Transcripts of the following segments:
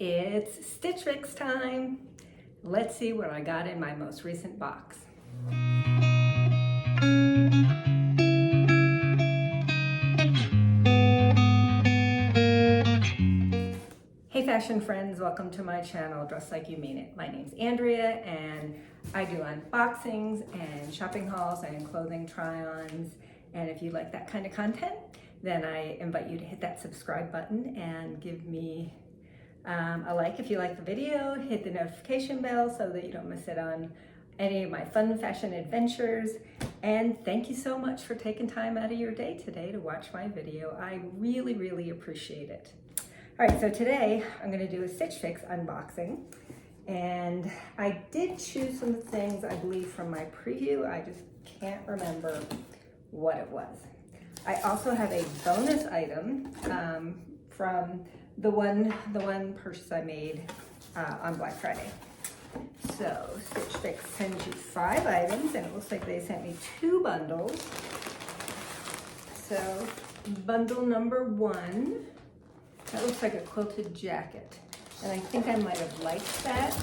It's Stitch Fix time. Let's see what I got in my most recent box. Hey fashion friends, welcome to my channel, Dress Like You Mean It. My name's Andrea and I do unboxings and shopping hauls and clothing try-ons. And if you like that kind of content, then I invite you to hit that subscribe button and give me a like if you like the video, hit the notification bell so that you don't miss it on any of my fun fashion adventures. And thank you so much for taking time out of your day today to watch my video. I really, really appreciate it. All right, so today I'm gonna do a Stitch Fix unboxing. And I did choose some things, I believe, from my preview. I just can't remember what it was. I also have a bonus item from the one purchase I made on Black Friday. So Stitch Fix sends you 5 items, and it looks like they sent me 2 bundles. So bundle number 1, that looks like a quilted jacket, and I think I might have liked that.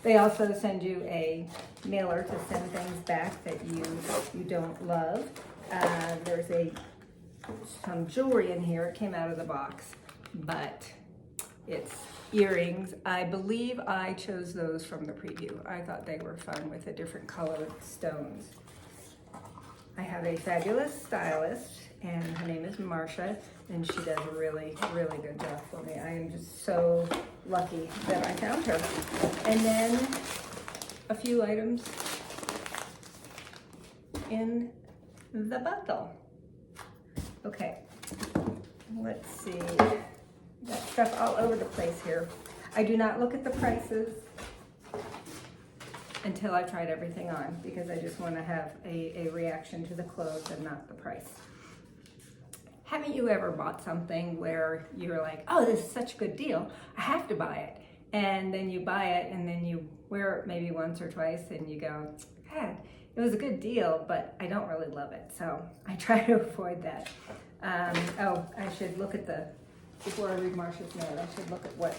They also send you a mailer to send things back that you don't love. There's some jewelry in here. It came out of the box, but it's earrings. I believe I chose those from the preview. I thought they were fun with the different colored stones. I have a fabulous stylist, and her name is Marsha, and she does a really, really good job for me. I am just so lucky that I found her. And then a few items in the bundle. Okay, let's see. Got stuff all over the place here. I do not look at the prices until I've tried everything on, because I just want to have a reaction to the clothes and not the price. Haven't you ever bought something where you're like, oh, this is such a good deal, I have to buy it. And then you buy it and then you wear it maybe once or twice and you go, God, it was a good deal, but I don't really love it. So I try to avoid that. Oh, I should look at before I read Marsha's note, I should look at what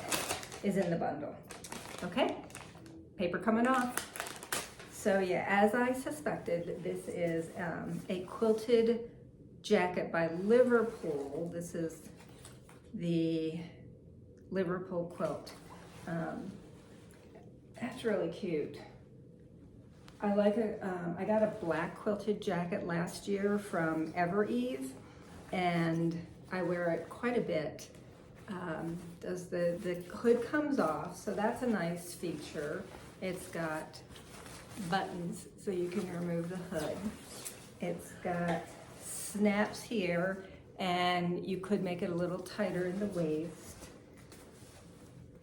is in the bundle. Okay, paper coming off. So yeah, as I suspected, this is a quilted jacket by Liverpool. This is the Liverpool quilt. That's really cute. I like it. I got a black quilted jacket last year from Eve, and I wear it quite a bit. The hood comes off, so that's a nice feature. It's got buttons so you can remove the hood. It's got snaps here, and you could make it a little tighter in the waist.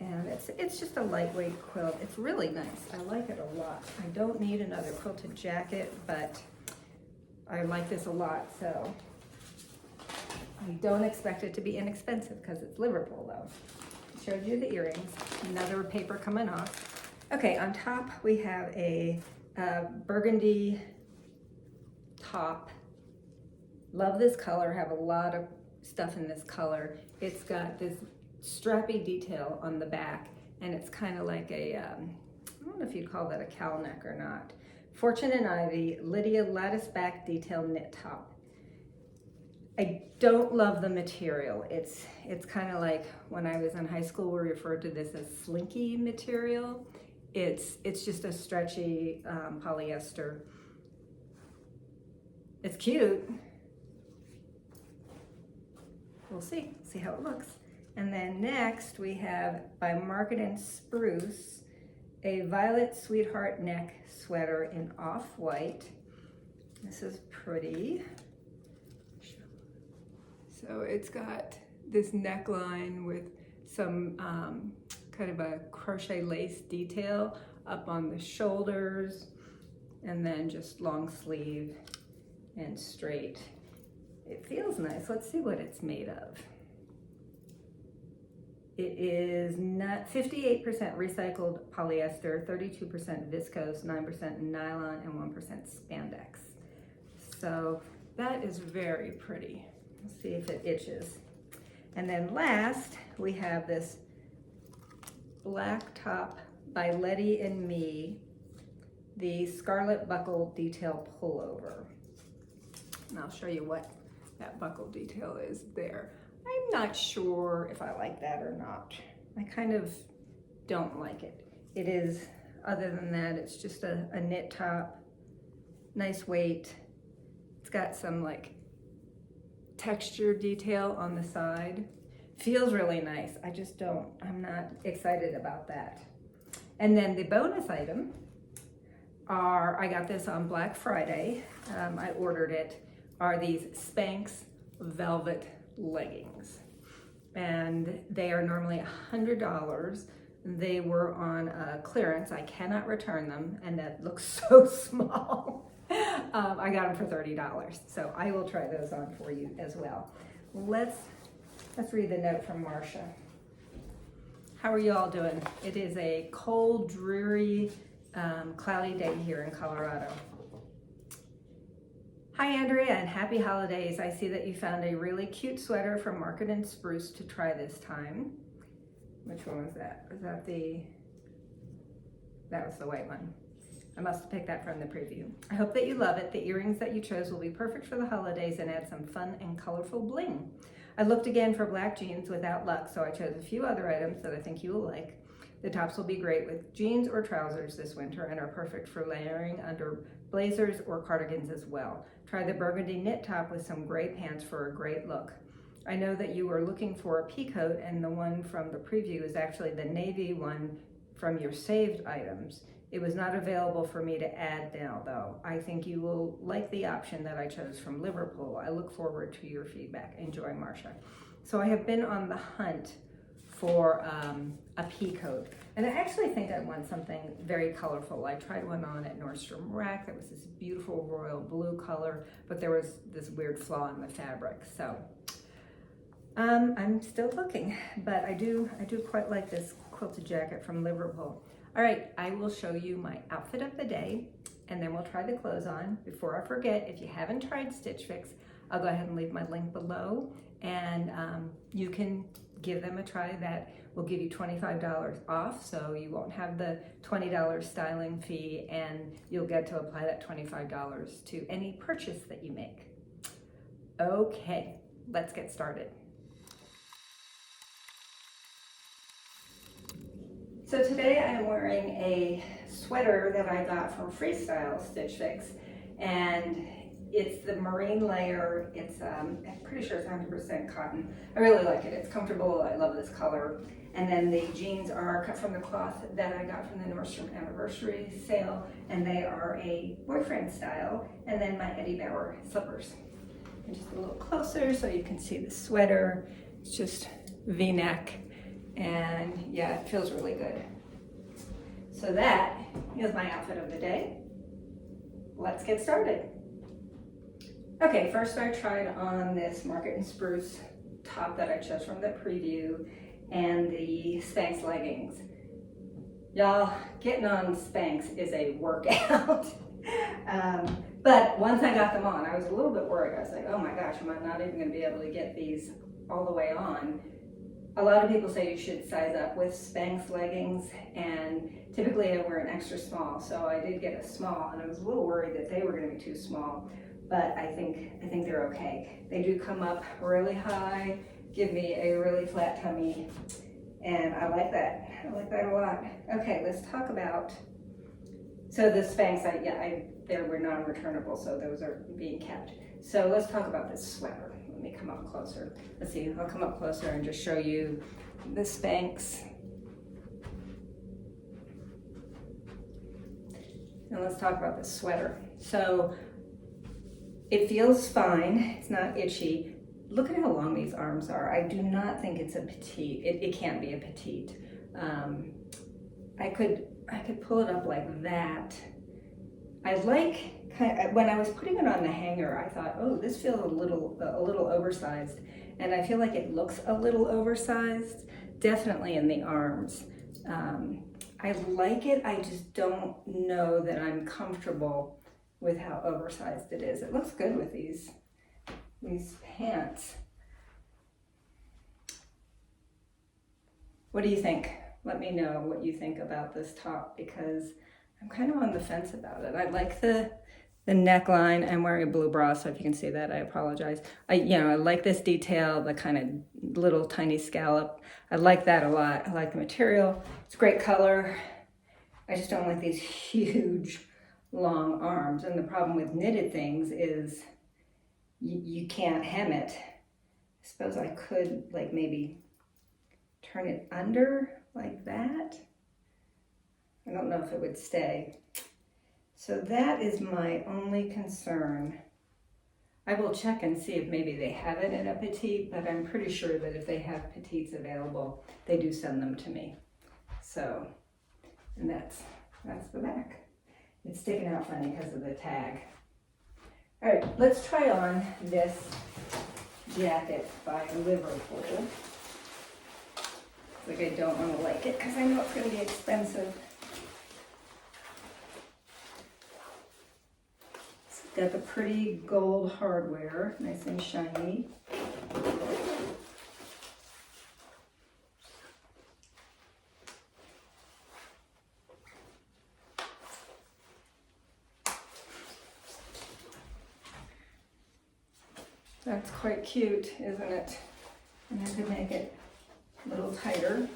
And it's just a lightweight quilt. It's really nice. I like it a lot. I don't need another quilted jacket, but I like this a lot, so I don't expect it to be inexpensive because it's Liverpool though. Showed you the earrings. Another paper coming off. Okay, on top we have a burgundy top. Love this color, have a lot of stuff in this color. It's got this strappy detail on the back, and it's kind of like a, I don't know if you'd call that a cowl neck or not. Fortune and Ivy, Lydia lattice back detail knit top. I don't love the material. It's kind of like when I was in high school, we referred to this as slinky material. It's just a stretchy polyester. It's cute. We'll see how it looks. And then next we have by Market and Spruce, a violet sweetheart neck sweater in off-white. This is pretty. So it's got this neckline with some kind of a crochet lace detail up on the shoulders, and then just long sleeve and straight. It feels nice. Let's see what it's made of. It is not 58% recycled polyester, 32% viscose, 9% nylon, and 1% spandex. So that is very pretty. Let's see if it itches. And then last, we have this black top by Letty and Me, the Scarlett buckle detail pullover. And I'll show you what that buckle detail is there. I'm not sure if I like that or not. I kind of don't like it. It is, other than that, it's just a knit top, nice weight. It's got some like texture detail on the side. Feels really nice. I'm not excited about that. And then the bonus item I got this on Black Friday. I ordered it, are these Spanx velvet leggings. And they are normally $100. They were on clearance. I cannot return them, and that looks so small. I got them for $30, so I will try those on for you as well. Let's read the note from Marcia. How are you all doing? It is a cold, dreary, cloudy day here in Colorado. Hi Andrea, and happy holidays. I see that you found a really cute sweater from Market and Spruce to try this time. Which one was that? Was that that was the white one. I must have picked that from the preview. I hope that you love it. The earrings that you chose will be perfect for the holidays and add some fun and colorful bling. I looked again for black jeans without luck, so I chose a few other items that I think you will like. The tops will be great with jeans or trousers this winter and are perfect for layering under blazers or cardigans as well. Try the burgundy knit top with some gray pants for a great look. I know that you were looking for a pea coat, and the one from the preview is actually the navy one from your saved items. It was not available for me to add now though. I think you will like the option that I chose from Liverpool. I look forward to your feedback. Enjoy, Marcia. So I have been on the hunt for a pea coat, and I actually think I want something very colorful. I tried one on at Nordstrom Rack. It was this beautiful royal blue color, but there was this weird flaw in the fabric. So I'm still looking, but I do quite like this quilted jacket from Liverpool. All right, I will show you my outfit of the day, and then we'll try the clothes on. Before I forget, if you haven't tried Stitch Fix, I'll go ahead and leave my link below, and you can give them a try. That will give you $25 off, so you won't have the $20 styling fee, and you'll get to apply that $25 to any purchase that you make. Okay, let's get started. So today I am wearing a sweater that I got from Freestyle Stitch Fix, and it's the marine layer. It's I'm pretty sure it's 100% cotton. I really like it. It's comfortable. I love this color. And then the jeans are cut from the cloth that I got from the Nordstrom anniversary sale, and they are a boyfriend style. And then my Eddie Bauer slippers. And just a little closer so you can see the sweater. It's just V-neck. And yeah, it feels really good. So that is my outfit of the day. Let's get started. Okay, first I tried on this Market and Spruce top that I chose from the preview and the Spanx leggings. Y'all, getting on Spanx is a workout. But once I got them on, I was a little bit worried. I was like, oh my gosh, am I not even gonna be able to get these all the way on? A lot of people say you should size up with Spanx leggings, and typically I wear an extra small, so I did get a small, and I was a little worried that they were going to be too small, but I think they're okay. They do come up really high, give me a really flat tummy, and I like that. I like that a lot. Okay, let's talk about, so the Spanx, they were non-returnable, so those are being kept. So let's talk about this sweater. Let me come up closer. Let's see, I'll come up closer and just show you the Spanx. Now let's talk about this sweater. So it feels fine, it's not itchy. Look at how long these arms are. I do not think it's a petite. It can't be a petite. I could pull it up like that. I like, when I was putting it on the hanger, I thought, oh, this feels a little oversized, and I feel like it looks a little oversized, definitely in the arms. I like it, I just don't know that I'm comfortable with how oversized it is. It looks good with these pants. What do you think? let me know what you think about this top, because I'm kind of on the fence about it. I like the neckline. I'm wearing a blue bra, so if you can see that, I apologize. I like this detail, the kind of little tiny scallop. I like that a lot. I like the material. It's a great color. I just don't like these huge, long arms. And the problem with knitted things is you can't hem it. I suppose I could like maybe turn it under like that. I don't know if it would stay. So that is my only concern. I will check and see if maybe they have it in a petite, but I'm pretty sure that if they have petites available, they do send them to me. So, and that's the back. It's sticking out funny because of the tag. All right, let's try on this jacket by Liverpool. Like I don't want to like it because I know it's going to be expensive. It's got the pretty gold hardware, nice and shiny. That's quite cute, isn't it? And I could make it a little tighter.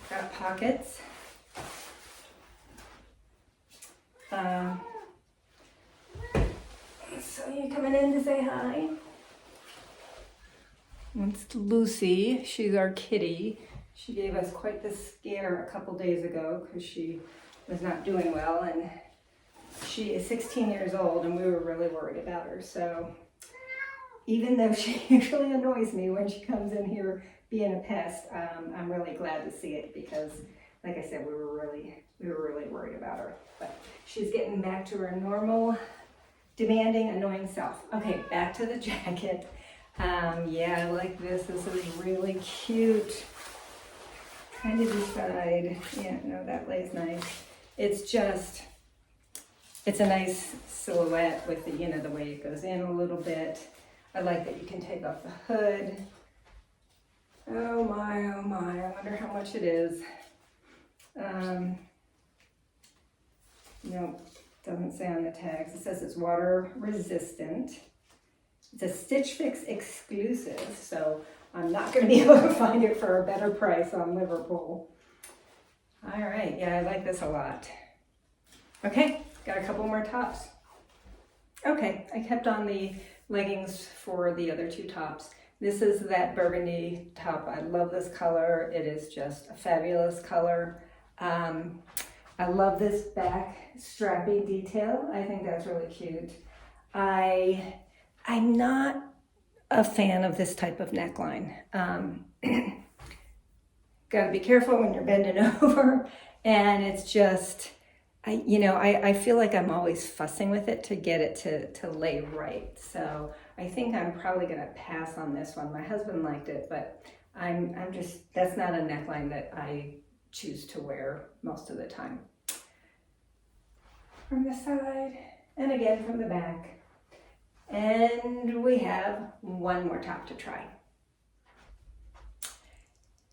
Got pockets. So you coming in to say hi? It's Lucy. She's our kitty. She gave us quite the scare a couple days ago because she was not doing well, and she is 16 years old and we were really worried about her. So even though she usually annoys me when she comes in here being a pest, I'm really glad to see it because, like I said, we were really worried about her. But she's getting back to her normal, demanding, annoying self. Okay, back to the jacket. Yeah, I like this. This is really cute. Trying to decide. Yeah, no, that lays nice. It's just, it's a nice silhouette with the, the way it goes in a little bit. I like that you can take off the hood. Oh my, I wonder how much it is. No, doesn't say on the tags. It says it's water resistant. It's a Stitch Fix exclusive, so I'm not going to be able to find it for a better price on Liverpool. All right, yeah, I like this a lot. Okay, got a couple more tops. Okay, I kept on the leggings for the other two tops. This is that burgundy top. I love this color. It is just a fabulous color. I love this back strappy detail. I think that's really cute. I'm not a fan of this type of neckline. Got to be careful when you're bending over, and it's just, I feel like I'm always fussing with it to get it to lay right. So I think I'm probably going to pass on this one. My husband liked it, but I'm just, that's not a neckline that I choose to wear most of the time. From the side, and again from the back. And we have one more top to try.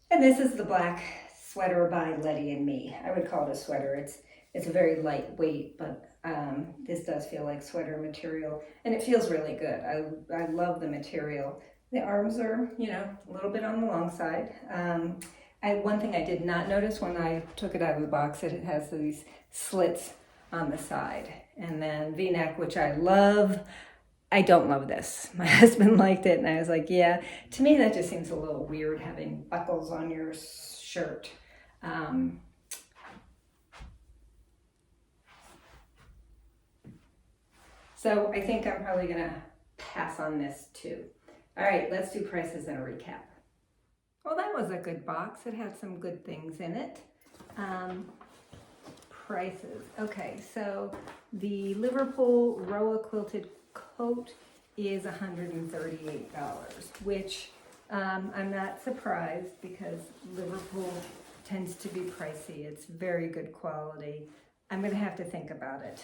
And this is the black sweater by Letty and Me. I would call it a sweater. It's a very lightweight, but this does feel like sweater material, and it feels really good. I love the material. The arms are, a little bit on the long side. One thing I did not notice when I took it out of the box, that it has these slits on the side. And then V-neck, which I love. I don't love this. My husband liked it, and I was like, yeah, to me that just seems a little weird having buckles on your shirt. So I think I'm probably gonna pass on this too. All right, let's do prices and a recap. Well, that was a good box. It had some good things in it. Prices. Okay, so the Liverpool Roa quilted coat is $138, which I'm not surprised because Liverpool tends to be pricey. It's very good quality. I'm gonna have to think about it,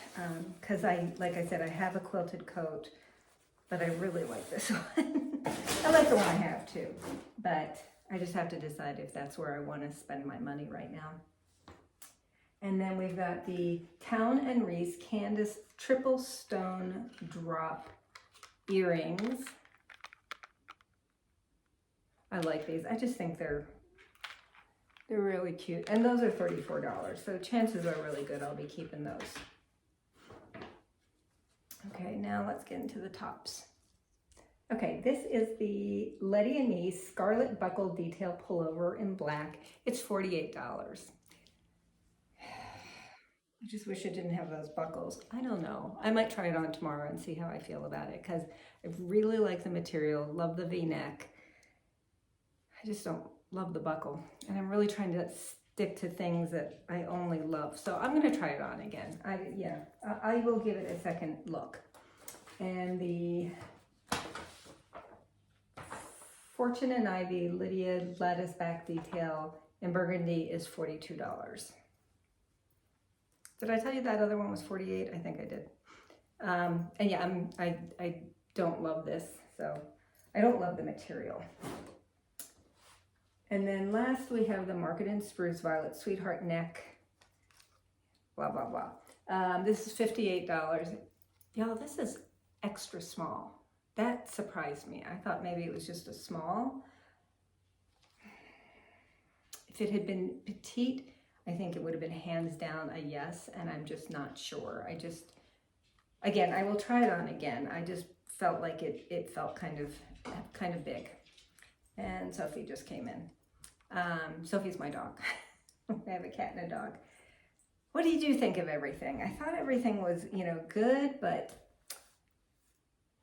because like I said, I have a quilted coat, but I really like this one. I like the one I have too, but I just have to decide if that's where I want to spend my money right now. And then we've got the TOWNE and REESE Candace Triple Stone Drop Earrings. I like these. I just think they're really cute. And those are $34, so chances are really good I'll be keeping those. Okay, now let's get into the tops. Okay, this is the Letty and Me Scarlett Buckle Detail Pullover in black. It's $48. I just wish it didn't have those buckles. I don't know. I might try it on tomorrow and see how I feel about it, because I really like the material, love the V-neck. I just don't love the buckle. And I'm really trying to stick to things that I only love. So I'm gonna try it on again. I will give it a second look. And the Fortune and Ivy Lydia Lattice Back Detail in Burgundy is $42. Did I tell you that other one was $48? I think I did. And yeah, I don't love this, so I don't love the material. And then last we have the Market and Spruce Violet Sweetheart Neck, blah, blah, blah. This is $58. Y'all, this is extra small. That surprised me. I thought maybe it was just a small. If it had been petite, I think it would have been hands down a yes, and I'm just not sure. Again, I will try it on again. I just felt like it felt kind of big. And Sophie just came in. Sophie's my dog. I have a cat and a dog. What did you think of everything? I thought everything was, good, but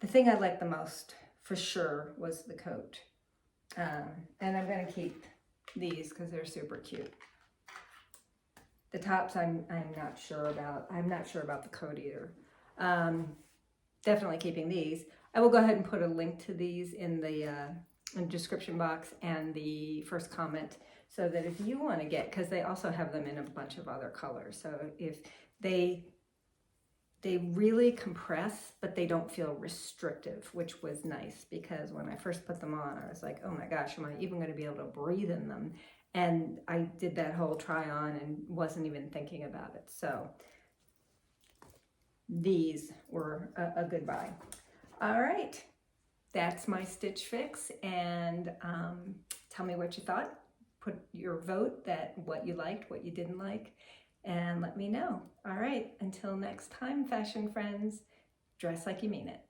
the thing I liked the most, for sure, was the coat. And I'm gonna keep these because they're super cute. The tops, I'm not sure about. I'm not sure about the coat either. Definitely keeping these. I will go ahead and put a link to these in the description box and the first comment, so that if you want to get, because they also have them in a bunch of other colors. So if they really compress, but they don't feel restrictive, which was nice, because when I first put them on, I was like, oh my gosh, am I even going to be able to breathe in them? And I did that whole try on and wasn't even thinking about it. So these were a good buy. All right, that's my Stitch Fix, and tell me what you thought. Put your vote, what you liked, what you didn't like, and let me know. All right, until next time, fashion friends, dress like you mean it.